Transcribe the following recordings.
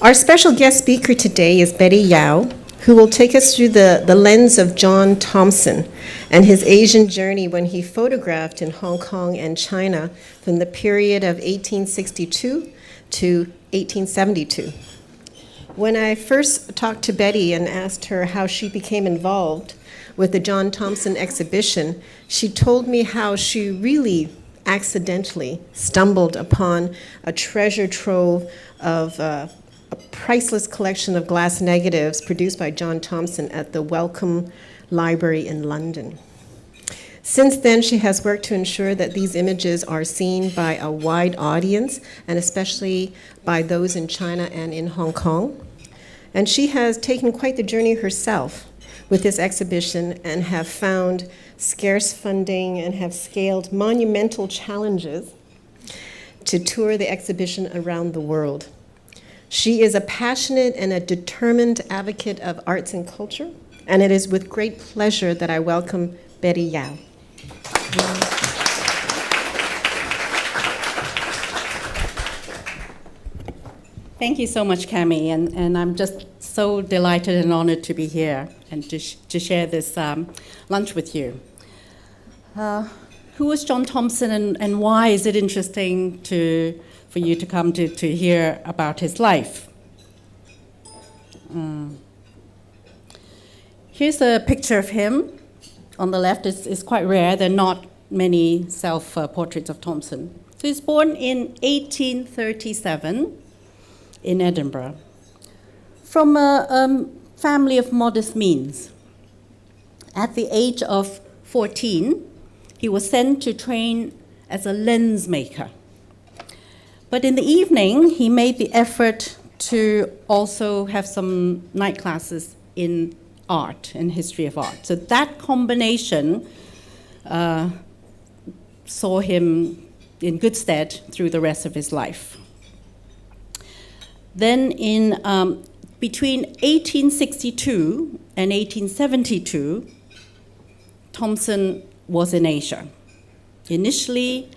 Our special guest speaker today is Betty Yao, who will take us through the lens of John Thomson and his Asian journey when he photographed in Hong Kong and China from the period of 1862 to 1872. When I first talked to Betty and asked her how she became involved with the John Thomson exhibition, she told me how she really accidentally stumbled upon a treasure trove of a priceless collection of glass negatives produced by John Thomson at the Wellcome Library in London. Since then, she has worked to ensure that these images are seen by a wide audience, and especially by those in China and in Hong Kong. And she has taken quite the journey herself with this exhibition and have found scarce funding and have scaled monumental challenges to tour the exhibition around the world. She is a passionate and a determined advocate of arts and culture, and it is with great pleasure that I welcome Betty Yao. Thank you so much, Cami, and I'm just so delighted and honored to be here and to share this lunch with you. Who is John Thomson, and why is it interesting for you to come to hear about his life? Here's a picture of him. On the left is quite rare. There are not many self-portraits of Thompson. So he's born in 1837 in Edinburgh, from a family of modest means. At the age of 14, he was sent to train as a lens maker. But in the evening, he made the effort to also have some night classes in art and history of art. So that combination saw him in good stead through the rest of his life. Then in between 1862 and 1872, Thompson was in Asia. Initially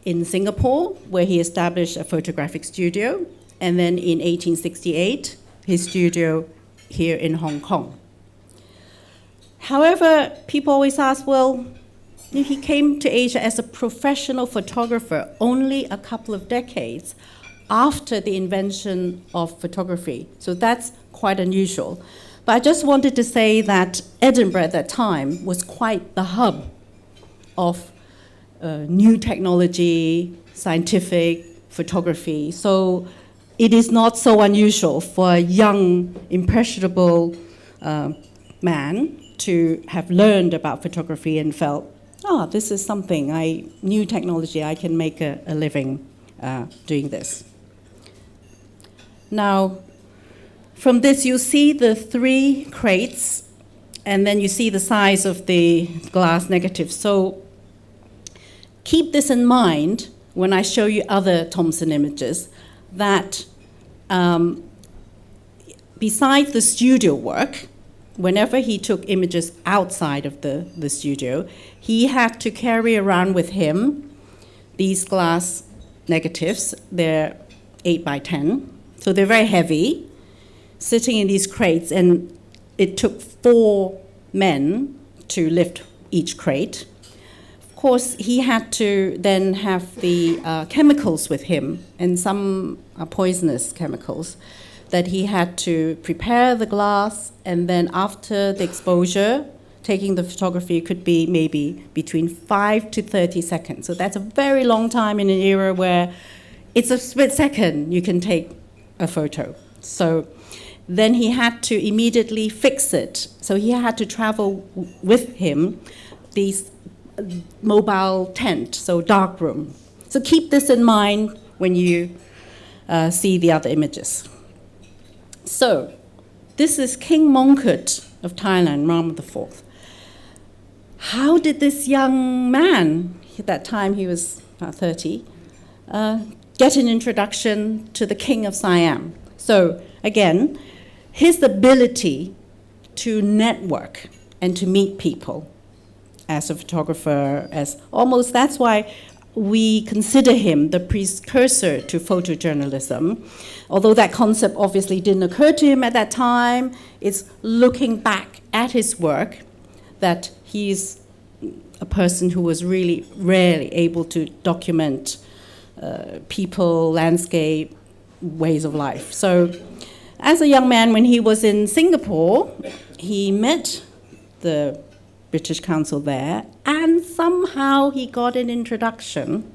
in Singapore, where he established a photographic studio, and then in 1868, his studio here in Hong Kong. However, people always ask, well, he came to Asia as a professional photographer only a couple of decades after the invention of photography. So that's quite unusual. But I just wanted to say that Edinburgh at that time was quite the hub of new technology, scientific photography. So it is not so unusual for a young, impressionable man to have learned about photography and felt, this is something, new technology, I can make a living doing this. Now, from this, you see the 3 crates, and then you see the size of the glass negative. So keep this in mind when I show you other Thompson images, that besides the studio work, whenever he took images outside of the studio, he had to carry around with him these glass negatives. They're 8 by 10, so they're very heavy, sitting in these crates, and it took 4 men to lift each crate. Of course, he had to then have the chemicals with him, and some poisonous chemicals, that he had to prepare the glass, and then after the exposure, taking the photography could be maybe between 5 to 30 seconds. So that's a very long time in an era where it's a split second you can take a photo. So then he had to immediately fix it. So he had to travel with him these mobile tent, so dark room. So keep this in mind when you see the other images. So this is King Mongkut of Thailand, Rama IV. How did this young man, at that time he was about 30, get an introduction to the King of Siam? So again, his ability to network and to meet people as a photographer, as almost, that's why we consider him the precursor to photojournalism. Although that concept obviously didn't occur to him at that time, it's looking back at his work that he's a person who was really rarely able to document people, landscape, ways of life. So as a young man, when he was in Singapore, he met the British Council there, and somehow he got an introduction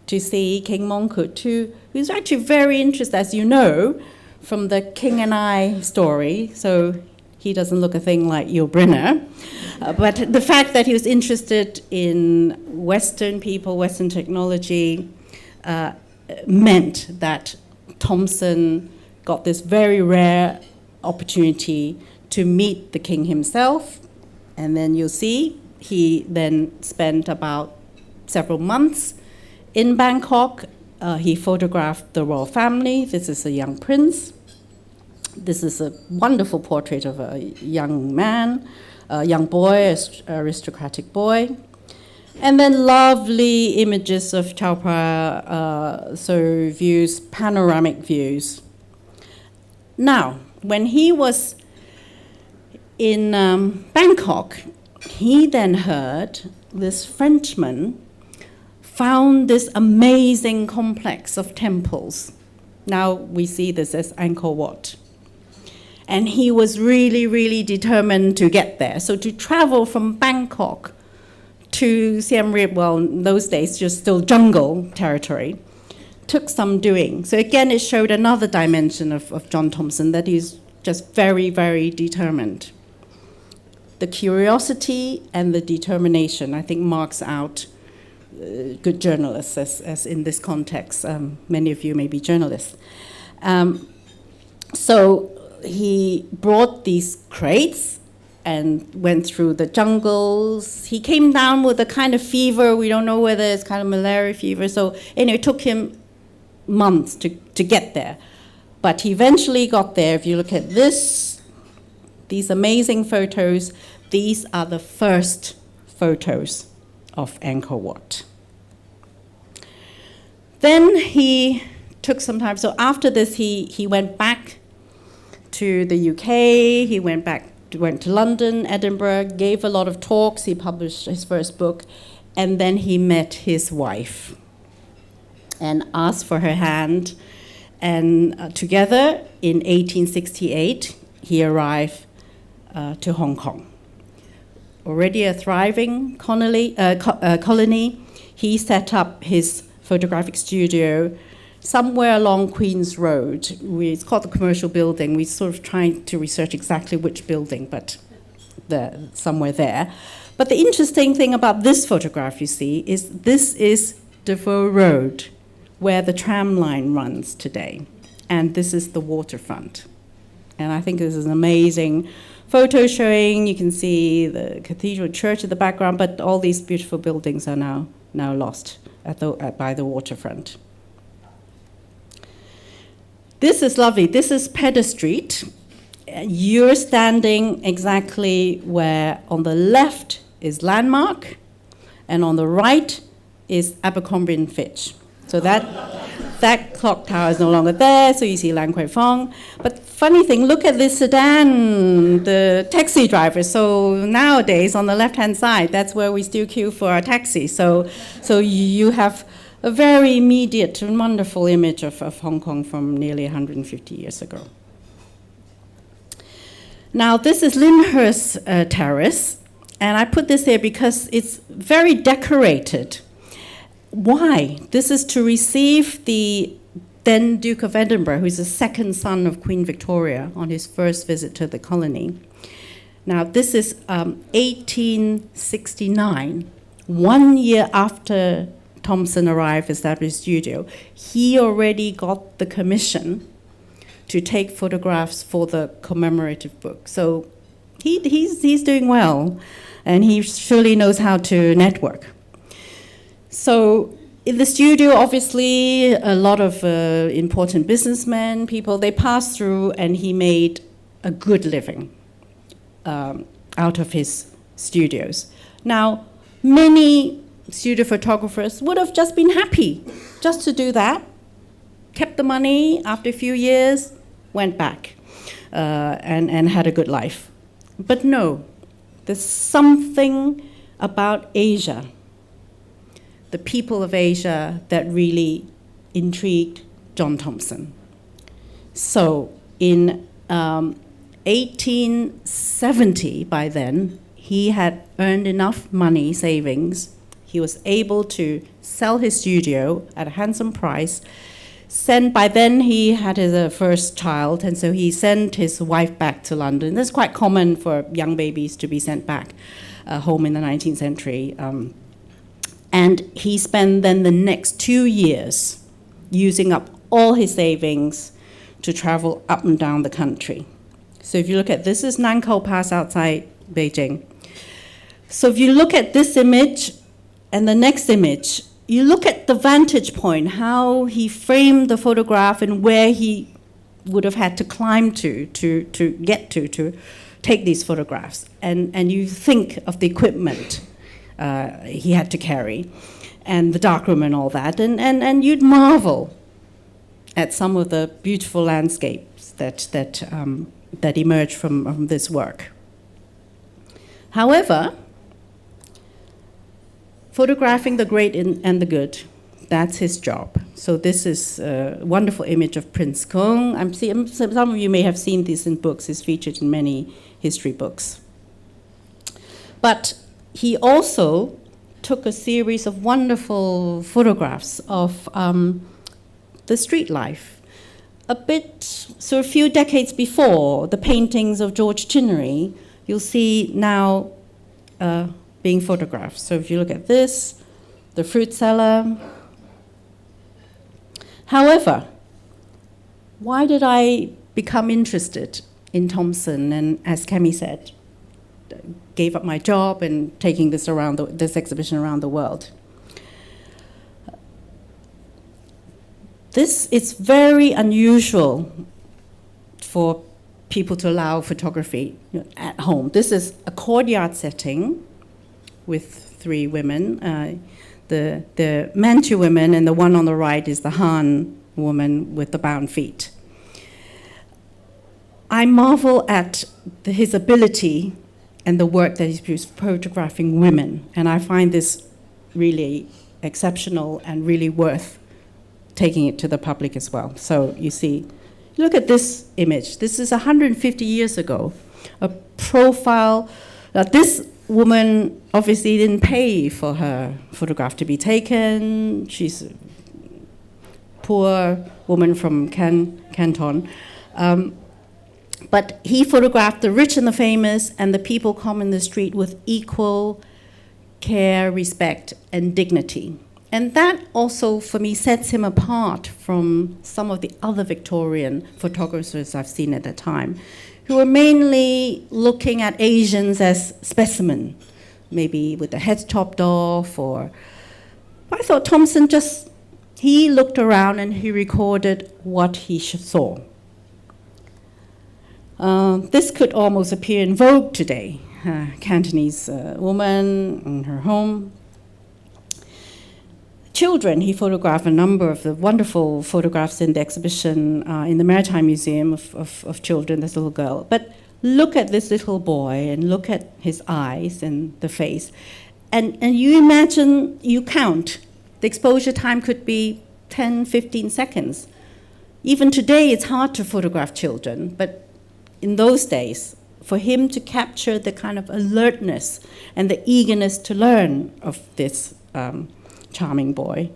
to see King Mongkut, who's actually very interested, as you know, from the King and I story. So he doesn't look a thing like Yul Brynner. But the fact that he was interested in Western people, Western technology, meant that Thompson got this very rare opportunity to meet the king himself. And then you'll see he then spent about several months in Bangkok. He photographed the royal family. This is a young prince. This is a wonderful portrait of a young man, a young boy, aristocratic boy. And then lovely images of Chao Phraya, so views, panoramic views. Now, when he was in Bangkok, he then heard this Frenchman found this amazing complex of temples. Now we see this as Angkor Wat. And he was really, really determined to get there. So to travel from Bangkok to Siem Reap, well, in those days, just still jungle territory, took some doing. So again, it showed another dimension of John Thomson, that he's just very, very determined. The curiosity and the determination, I think, marks out good journalists, as in this context. Many of you may be journalists. So he brought these crates and went through the jungles. He came down with a kind of fever. We don't know whether it's kind of malaria fever. So anyway, it took him months to get there. But he eventually got there. If you look at this, these amazing photos, these are the first photos of Angkor Wat. Then he took some time. So after this, he went back to the UK. He went to London, Edinburgh, gave a lot of talks. He published his first book. And then he met his wife and asked for her hand. And together, in 1868, he arrived to Hong Kong. Already a thriving colony, he set up his photographic studio somewhere along Queen's Road. It's called the Commercial Building. We're sort of trying to research exactly which building, but somewhere there. But the interesting thing about this photograph, you see, is this is Defoe Road, where the tram line runs today. And this is the waterfront. And I think this is an amazing photo showing. You can see the cathedral church in the background, but all these beautiful buildings are now lost by the waterfront. This is lovely. This is Pedder Street. You're standing exactly where on the left is Landmark, and on the right is Abercrombie & Fitch. So that clock tower is no longer there, so you see Lan Kwai Fong. But funny thing, look at this sedan, the taxi driver. So nowadays, on the left-hand side, that's where we still queue for our taxi. So you have a very immediate and wonderful image of Hong Kong from nearly 150 years ago. Now, this is Lyndhurst Terrace, and I put this here because it's very decorated. Why? This is to receive the then Duke of Edinburgh, who's the second son of Queen Victoria, on his first visit to the colony. Now, this is 1869, 1 year after Thompson arrived, established his studio. He already got the commission to take photographs for the commemorative book. So he's doing well, and he surely knows how to network. So in the studio, obviously, a lot of important businessmen, people, they passed through, and he made a good living out of his studios. Now, many studio photographers would have just been happy just to do that, kept the money after a few years, went back and had a good life. But no, there's something about Asia, the people of Asia, that really intrigued John Thomson. So in 1870, by then, he had earned enough money, savings. He was able to sell his studio at a handsome price. By then, he had his first child, and so he sent his wife back to London. That's quite common for young babies to be sent back home in the 19th century. And he spent then the next 2 years using up all his savings to travel up and down the country. So if you look at this is Angkor Pass outside Beijing. So if you look at this image and the next image, you look at the vantage point, how he framed the photograph and where he would have had to climb to get to take these photographs. And you think of the equipment he had to carry and the darkroom and all that. And you'd marvel at some of the beautiful landscapes that emerge from this work. However, photographing the great and the good, that's his job. So this is a wonderful image of Prince Kung. Some of you may have seen this in books. It's featured in many history books. But he also took a series of wonderful photographs of the street life. A few decades before the paintings of George Chinnery, you'll see now being photographed. So if you look at this, the fruit seller. However, why did I become interested in Thompson? And as Kemi said, gave up my job and taking this exhibition around the world. It's very unusual for people to allow photography at home. This is a courtyard setting with 3 women, the Manchu women, and the one on the right is the Han woman with the bound feet. I marvel at his ability and the work that he's produced photographing women, and I find this really exceptional and really worth taking it to the public as well. So you see, look at this image. This is 150 years ago, a profile. This woman obviously didn't pay for her photograph to be taken. She's a poor woman from Canton. But he photographed the rich and the famous and the people common in the street with equal care, respect, and dignity. And that also, for me, sets him apart from some of the other Victorian photographers I've seen at the time, who were mainly looking at Asians as specimen, maybe with the heads chopped off, or I thought Thompson he looked around and he recorded what he saw. This could almost appear in Vogue today. Cantonese woman in her home. Children, he photographed a number of the wonderful photographs in the exhibition in the Maritime Museum of children, this little girl. But look at this little boy and look at his eyes and the face. And you imagine, you count, the exposure time could be 10, 15 seconds. Even today, it's hard to photograph children, but in those days, for him to capture the kind of alertness and the eagerness to learn of this charming boy,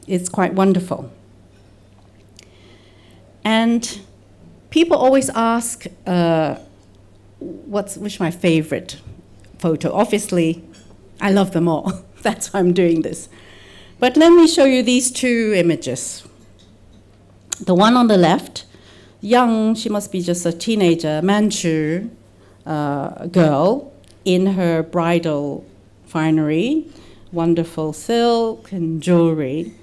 it's quite wonderful. And people always ask, which my favorite photo? Obviously, I love them all. That's why I'm doing this. But let me show you these 2 images. The one on the left, young, she must be just a teenager, Manchu girl in her bridal finery, wonderful silk and jewelry.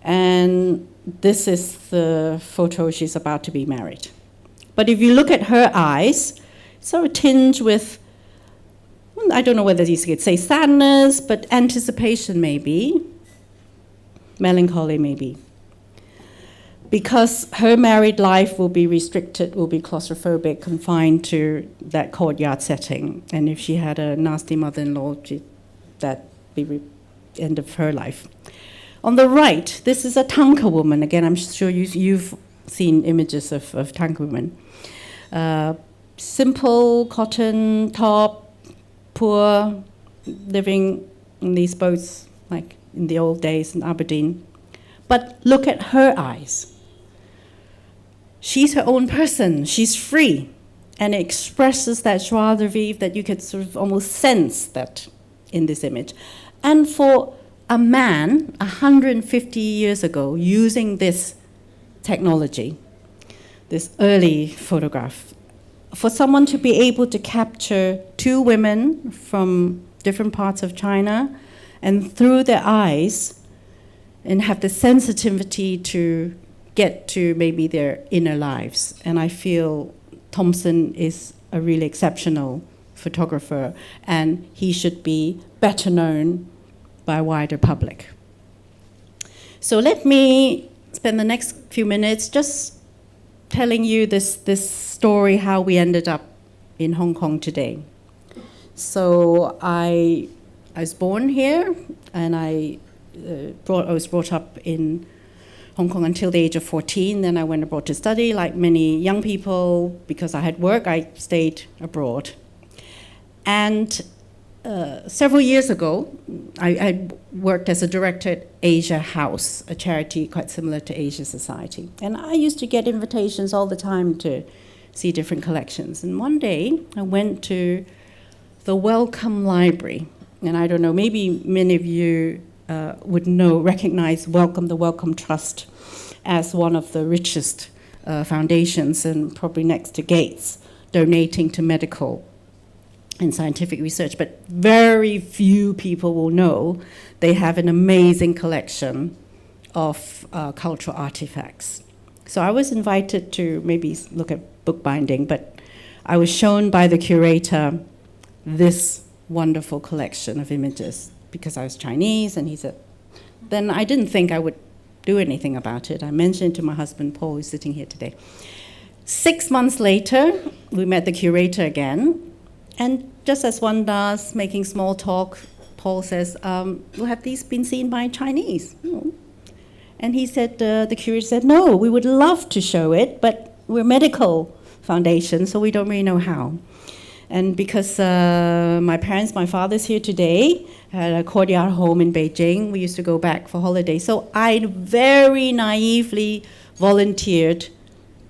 And this is the photo she's about to be married. But if you look at her eyes, it's sort of tinged with I don't know whether you could say sadness, but anticipation maybe, melancholy maybe. Because her married life will be restricted, will be claustrophobic, confined to that courtyard setting. And if she had a nasty mother-in-law, that'd be the end of her life. On the right, this is a Tanka woman. Again, I'm sure you've seen images of Tanka women. Simple cotton top, poor, living in these boats like in the old days in Aberdeen. But look at her eyes. She's her own person. She's free. And it expresses that joie de vivre that you could sort of almost sense that in this image. And for a man 150 years ago using this technology, this early photograph, for someone to be able to capture two women from different parts of China and through their eyes and have the sensitivity to get to maybe their inner lives. And I feel Thompson is a really exceptional photographer, and he should be better known by a wider public. So let me spend the next few minutes just telling you this story, how we ended up in Hong Kong today. So I was born here, and I was brought up in Hong Kong until the age of 14. Then I went abroad to study. Like many young people, because I had work, I stayed abroad. And several years ago, I worked as a director at Asia House, a charity quite similar to Asia Society. And I used to get invitations all the time to see different collections. And one day, I went to the Wellcome Library. And I don't know, maybe many of you would recognize the Wellcome Trust as one of the richest foundations, and probably next to Gates, donating to medical and scientific research. But very few people will know they have an amazing collection of cultural artifacts. So I was invited to maybe look at bookbinding, but I was shown by the curator this wonderful collection of images, because I was Chinese, and he said, then I didn't think I would do anything about it. I mentioned it to my husband, Paul, who's sitting here today. 6 months later, we met the curator again, and just as one does, making small talk, Paul says, well, have these been seen by Chinese? No. And he said, the curator said, no, we would love to show it, but we're a medical foundation, so we don't really know how. And because my father's here today, had a courtyard home in Beijing. We used to go back for holidays. So I very naively volunteered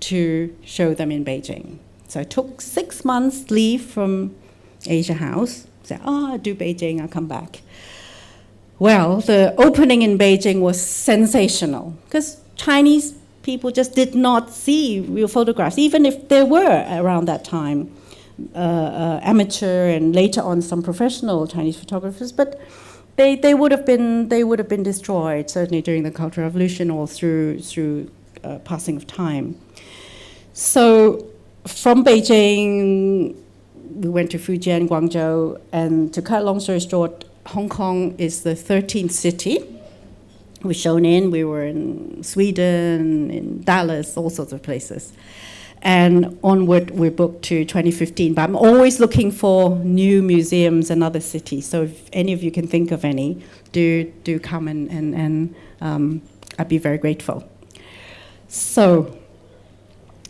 to show them in Beijing. So I took 6 months leave from Asia House. Said, I'll do Beijing, I'll come back. Well, the opening in Beijing was sensational, because Chinese people just did not see real photographs, even if there were around that time. Amateur and later on some professional Chinese photographers, but they would have been destroyed, certainly during the Cultural Revolution or through passing of time. So from Beijing we went to Fujian, Guangzhou, and to cut a long story short, Hong Kong is the 13th city we've shown in. We were in Sweden, in Dallas, all sorts of places. And onward, we're booked to 2015. But I'm always looking for new museums and other cities. So if any of you can think of any, do come and I'd be very grateful. So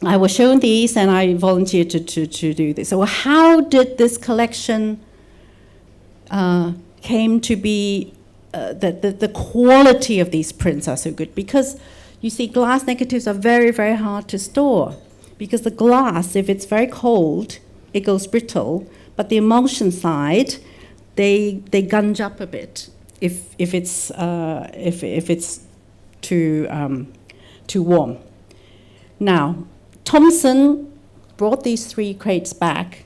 I was shown these, and I volunteered to do this. So how did this collection came to be? The quality of these prints are so good, because you see, glass negatives are very, very hard to store. Because the glass, if it's very cold, it goes brittle. But the emulsion side, they gunge up a bit if it's too warm. Now, Thompson brought these 3 crates back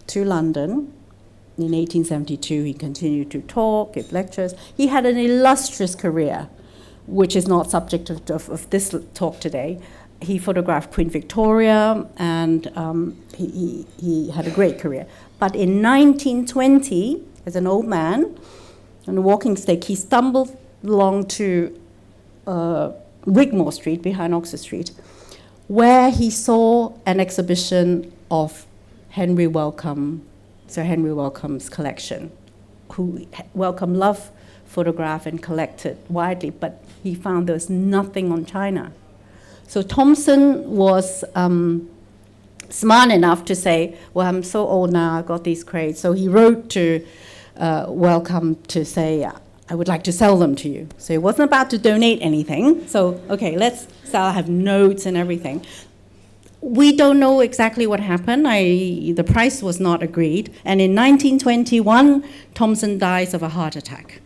to London in 1872. He continued to talk, give lectures. He had an illustrious career, which is not subject of this talk today. he photographed Queen Victoria, and he had a great career. But in 1920, as an old man on a walking stick, he stumbled along to Wigmore Street, behind Oxford Street, where he saw an exhibition of Henry Wellcome, Sir Henry Wellcome's collection, who Wellcome loved photograph and collected widely, but he found there was nothing on China. So Thompson was smart enough to say, well, I'm so old now, I've got these crates. So he wrote to Wellcome to say, I would like to sell them to you. So he wasn't about to donate anything. So, okay, let's sell, have notes and everything. We don't know exactly what happened. The price was not agreed. And in 1921, Thompson dies of a heart attack.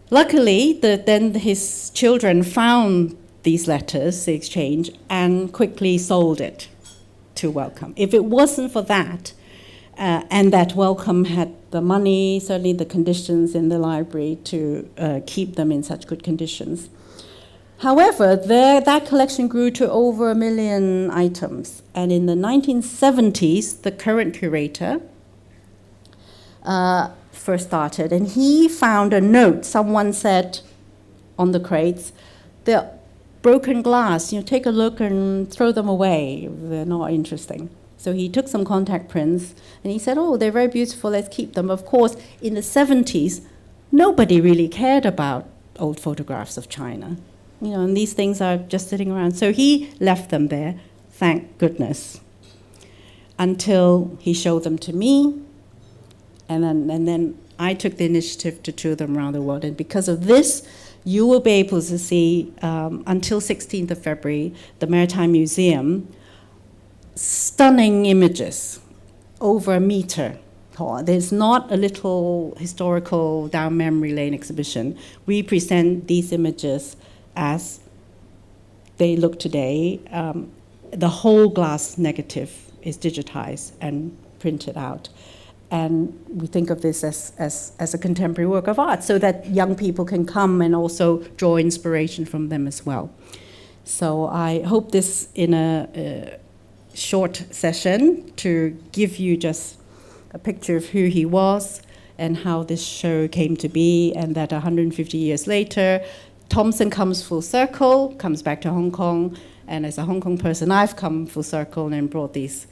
Luckily, then his children found these letters, the exchange, and quickly sold it to Wellcome. If it wasn't for that, and that Wellcome had the money, certainly the conditions in the library to keep them in such good conditions. However, that collection grew to over 1 million items. And in the 1970s, the current curator first started, and he found a note. Someone said on the crates, they're broken glass, take a look and throw them away. They're not interesting. So he took some contact prints, and he said, oh, they're very beautiful, let's keep them. Of course, in the 70s, nobody really cared about old photographs of China. And these things are just sitting around. So he left them there, thank goodness, until he showed them to me, and then I took the initiative to tour them around the world. And because of this, you will be able to see, until 16th of February, the Maritime Museum, stunning images, over a meter tall. There's not a little historical down memory lane exhibition. We present these images as they look today. The whole glass negative is digitized and printed out. And we think of this as a contemporary work of art, so that young people can come and also draw inspiration from them as well. So I hope this, in a short session, to give you just a picture of who he was and how this show came to be, and that 150 years later, Thompson comes full circle, comes back to Hong Kong, and as a Hong Kong person, I've come full circle and brought these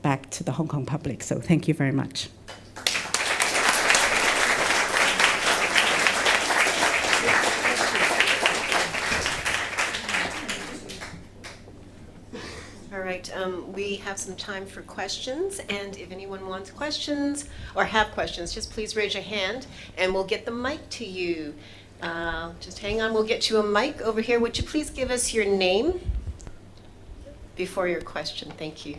back to the Hong Kong public. So thank you very much. All right, we have some time for questions, and if anyone wants questions or have questions, just please raise your hand and we'll get the mic to you. Just hang on, we'll get you a mic over here. Would you please give us your name before your question? Thank you.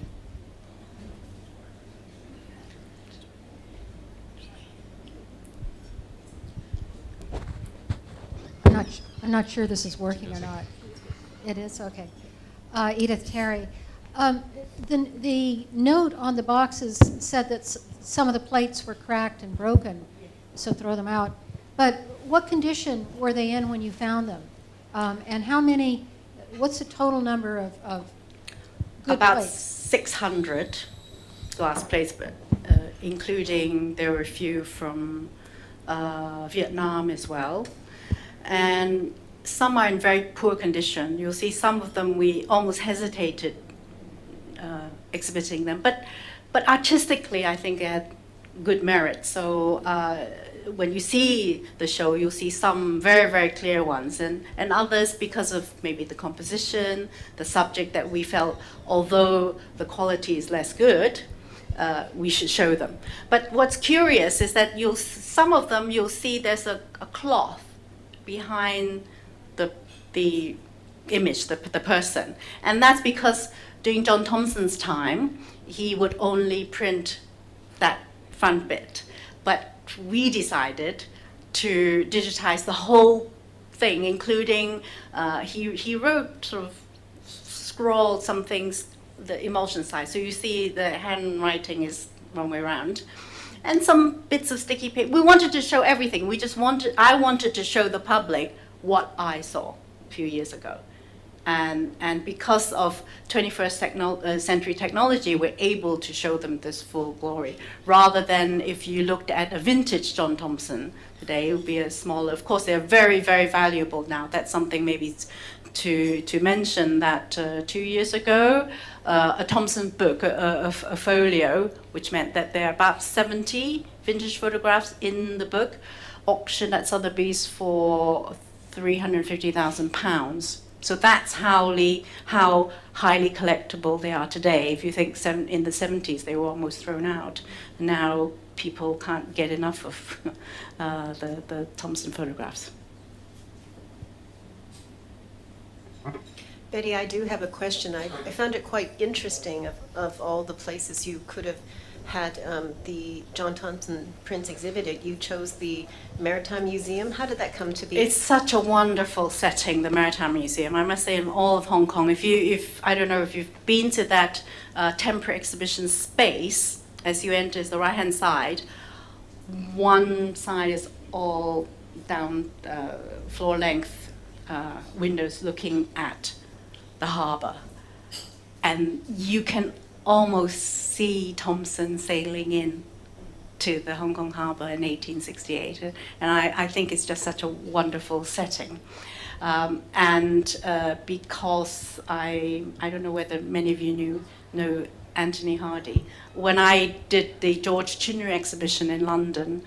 I'm not sure this is working or not. It is? Okay. Edith Terry. The note on the boxes said that some of the plates were cracked and broken, so throw them out. But what condition were they in when you found them? And how many, what's the total number of good About plates? 600 glass plates, but, including there were a few from Vietnam as well. And some are in very poor condition. You'll see some of them we almost hesitated exhibiting them, but artistically I think they had good merit. So when you see the show, you'll see some very, very clear ones, and others because of maybe the composition, the subject that we felt, although the quality is less good, we should show them. But what's curious is that some of them you'll see there's a cloth behind the image, the person. And that's because during John Thomson's time, he would only print that front bit. But we decided to digitize the whole thing, including, he wrote, sort of scrawled some things, the emulsion side. So you see the handwriting is one way around. And some bits of sticky paper. We wanted to show everything. I wanted to show the public what I saw a few years ago. And because of 21st century technology, we're able to show them this full glory. Rather than if you looked at a vintage John Thomson today, it would be a smaller. Of course, they're very, very valuable now. That's something maybe to mention that 2 years ago, a Thompson book, a folio, which meant that there are about 70 vintage photographs in the book, auctioned at Sotheby's for £350,000. So that's how highly collectible they are today. If you think in the 70s, they were almost thrown out. Now people can't get enough of the Thompson photographs. Betty, I do have a question. I found it quite interesting of all the places you could have had the John Thomson prints exhibited. You chose the Maritime Museum. How did that come to be? It's such a wonderful setting, the Maritime Museum. I must say, in all of Hong Kong, if I don't know if you've been to that temporary exhibition space, as you enter is the right-hand side. One side is all down floor length windows looking at the harbour, and you can almost see Thompson sailing in to the Hong Kong harbour in 1868, and I think it's just such a wonderful setting. Because I don't know whether many of you know Anthony Hardy. When I did the George Chinnery exhibition in London,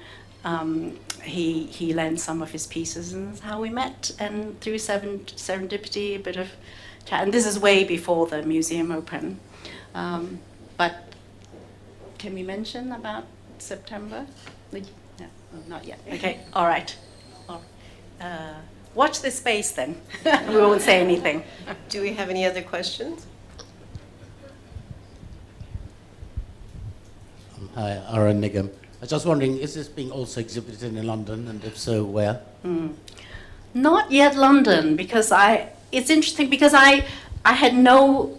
he lent some of his pieces, and that's how we met. And through serendipity, a bit of chat. And this is way before the museum opened. But can we mention about September? No, not yet. Okay, all right. Watch this space then. We won't say anything. Do we have any other questions? Hi, Aaron Nigham. I was just wondering, is this being also exhibited in London, and if so, where? Not yet London, because it's interesting because I had no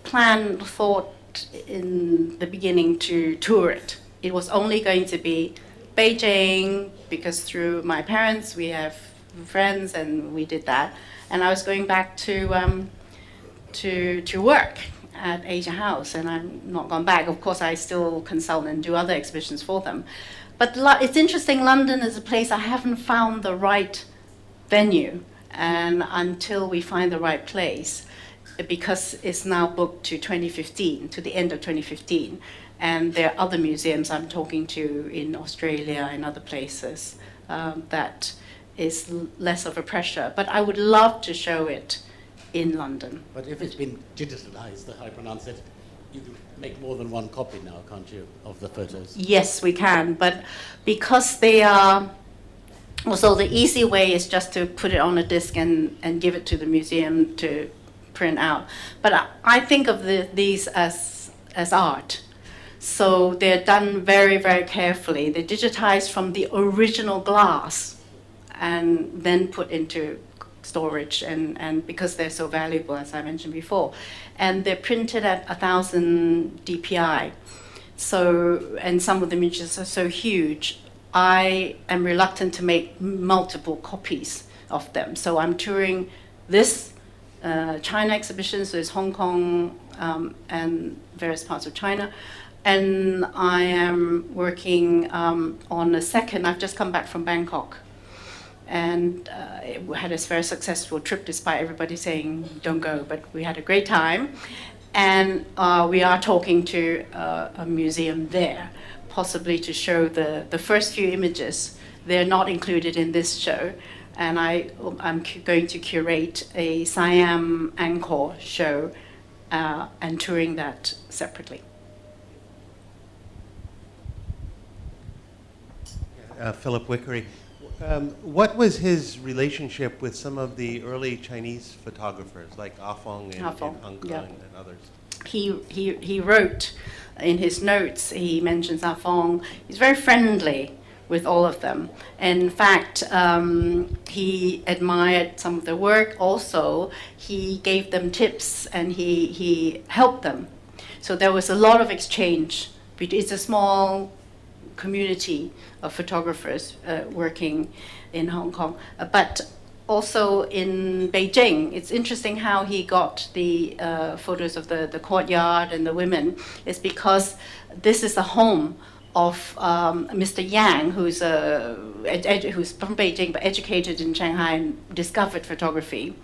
thought in the beginning to tour it. It was only going to be Beijing, because through my parents we have friends and we did that. And I was going back to work at Asia House, and I'm not gone back. Of course, I still consult and do other exhibitions for them. But it's interesting, London is a place I haven't found the right venue, and until we find the right place, because it's now booked to 2015, to the end of 2015, and there are other museums I'm talking to in Australia and other places that is less of a pressure. But I would love to show it in London. But if it's been digitalized, how I pronounce it, you can make more than one copy now, can't you, of the photos? Yes, we can, but because they are... Also, the easy way is just to put it on a disc and give it to the museum to print out. But I think of these as art. So they're done very, very carefully. They're digitized from the original glass and then put into storage, and because they're so valuable, as I mentioned before. And they're printed at 1,000 DPI. So, and some of the images are so huge, I am reluctant to make multiple copies of them. So I'm touring this China exhibition, so it's Hong Kong and various parts of China. And I am working on a second. I've just come back from Bangkok. And it had a very successful trip, despite everybody saying don't go, but we had a great time. And we are talking to a museum there, possibly to show the first few images. They're not included in this show. And I'm going to curate a Siam Angkor show and touring that separately. Philip Wickery. What was his relationship with some of the early Chinese photographers, like Ah Fong in Hong Kong and others? He wrote in his notes, he mentions Ah Fong. He's very friendly with all of them. In fact, he admired some of their work. Also, he gave them tips and he helped them. So there was a lot of exchange. It's a small community of photographers working in Hong Kong. But also in Beijing. It's interesting how he got the photos of the courtyard and the women. It's because this is the home of Mr. Yang, who's from Beijing but educated in Shanghai and discovered photography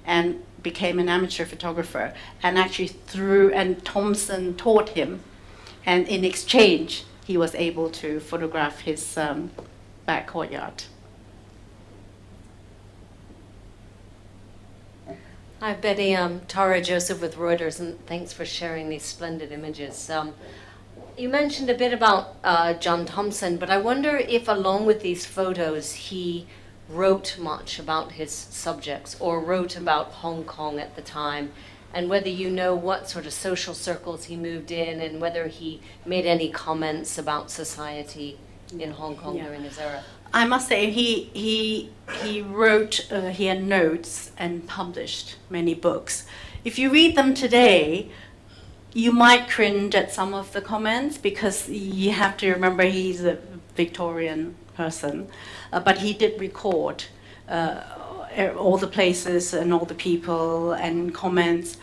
and became an amateur photographer, and actually and Thompson taught him, and in exchange he was able to photograph his back courtyard. Hi, Betty. Tara Joseph with Reuters, and thanks for sharing these splendid images. You mentioned a bit about John Thomson, but I wonder if along with these photos he wrote much about his subjects or wrote about Hong Kong at the time, and whether you know what sort of social circles he moved in and whether he made any comments about society in Hong Kong during his era. I must say he wrote, he had notes and published many books. If you read them today, you might cringe at some of the comments because you have to remember he's a Victorian person, but he did record all the places and all the people and comments.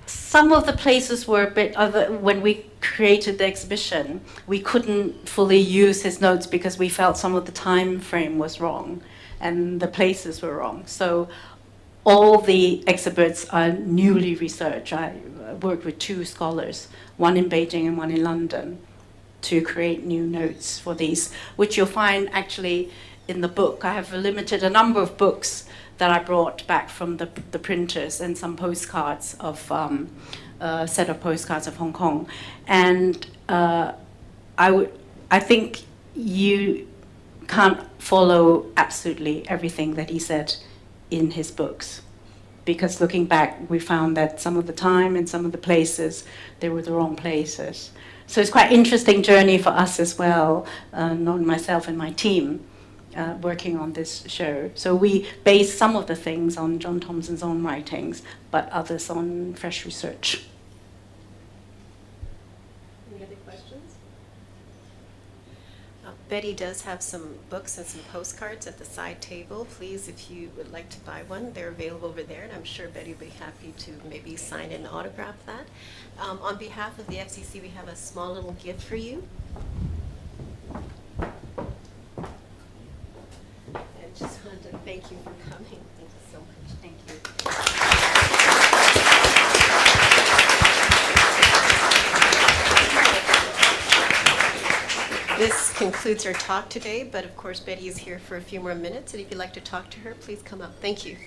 Some of the places were a bit other. When we created the exhibition, we couldn't fully use his notes because we felt some of the time frame was wrong and the places were wrong. So all the exhibits are newly researched. I worked with 2 scholars, one in Beijing and one in London, to create new notes for these, which you'll find actually in the book. I have limited a number of books that I brought back from the printers and some postcards of a set of postcards of Hong Kong. And I think you can't follow absolutely everything that he said in his books, because looking back we found that some of the time and some of the places, they were the wrong places. So it's quite an interesting journey for us as well, not myself and my team, working on this show. So we based some of the things on John Thomson's own writings, but others on fresh research. Any other questions? Betty does have some books and some postcards at the side table. Please, if you would like to buy one, they're available over there, and I'm sure Betty will be happy to maybe sign and autograph that. On behalf of the FCC, we have a small little gift for you. I just wanted to thank you for coming. Thank you so much. Thank you. This concludes our talk today, but of course Betty is here for a few more minutes, and if you'd like to talk to her, please come up. Thank you.